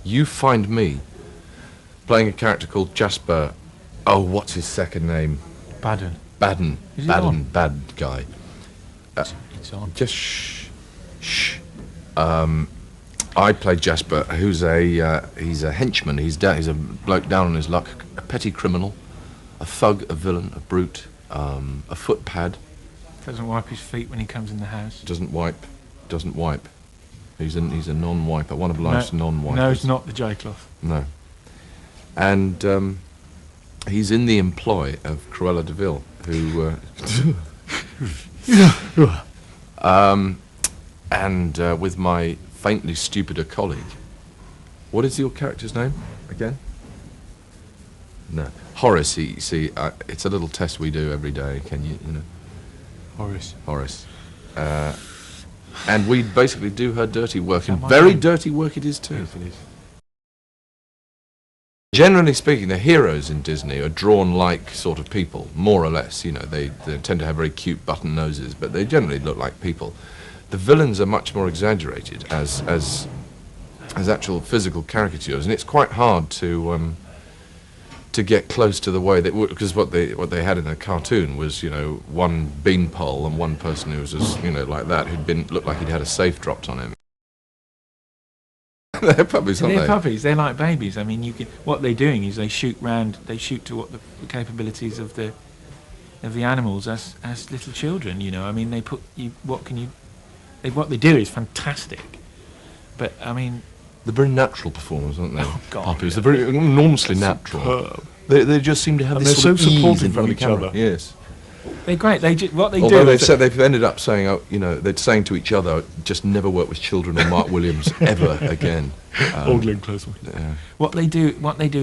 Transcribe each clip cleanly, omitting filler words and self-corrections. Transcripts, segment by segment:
you find me playing a character called Jasper. Oh, what's his second name? Baden. Baden. Is it Baden. on? Bad guy. It's on. Just shh. Shh. I play Jasper, who's he's a henchman. He's a bloke down on his luck, a petty criminal, a thug, a villain, a brute, a footpad. Doesn't wipe his feet when he comes in the house. Doesn't wipe. He's a non-wiper. One of life's non-wipers. No, it's not the J-cloth. No. And he's in the employ of Cruella de Vil, who. And with my faintly stupider colleague. What is your character's name again? No, Horace. It's a little test we do every day. Can you know? Horace. And we basically do her dirty work, and very dirty work it is too. Yes, it is. Generally speaking, the heroes in Disney are drawn like sort of people, more or less. You know, they tend to have very cute button noses, but they generally look like people. The villains are much more exaggerated as actual physical caricatures, and it's quite hard to get close to the way they would, because what they had in the cartoon was, you know, one beanpole and one person who was just, you know, like that, looked like he'd had a safe dropped on him. They're puppies, aren't they? They're puppies. They're like babies. I mean, what they're doing is they shoot to what the capabilities of the animals as little children. You know, I mean, what they do is fantastic, but I mean, they're very natural performers, aren't they? Oh God, puppies. Yeah. They're very enormously natural. They just seem to have And this they're sort so of ease supportive in front of the each camera. other. Yes. They're great. Although they've ended up saying, you know, they're saying to each other, just never work with children or Mark Williams ever again. Or Glenn Close. What they do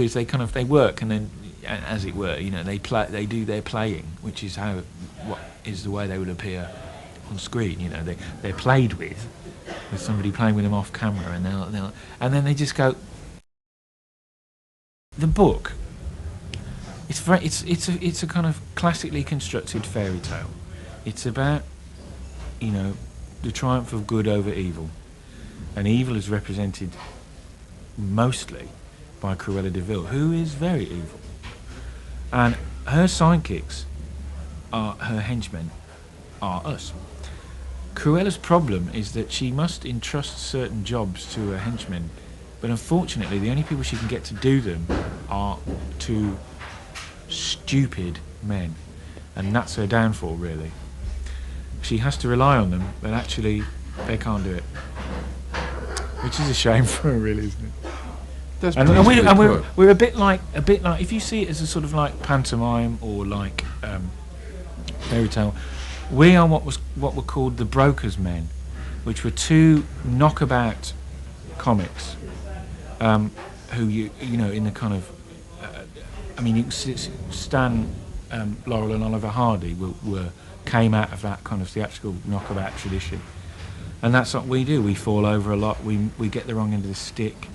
is they work, and then, as it were, you know, they do their playing, which is what is the way they would appear on screen. You know, they're played with somebody playing with them off camera, and then they just go. The book. It's a kind of classically constructed fairy tale. It's about, you know, the triumph of good over evil, and evil is represented mostly by Cruella de Vil, who is very evil, and her sidekicks her henchmen are us. Cruella's problem is that she must entrust certain jobs to her henchmen, but unfortunately the only people she can get to do them are two stupid men, and that's her downfall, really. She has to rely on them, but actually they can't do it, which is a shame for her, really, isn't it? That's We're a bit like if you see it as a sort of like pantomime or like fairy tale, we are what were called the Brokers' Men, which were two knockabout comics, who you know, in the kind of I mean, Stan Laurel and Oliver Hardy came out of that kind of theatrical knockabout tradition, and that's what we do. We fall over a lot. We get the wrong end of the stick.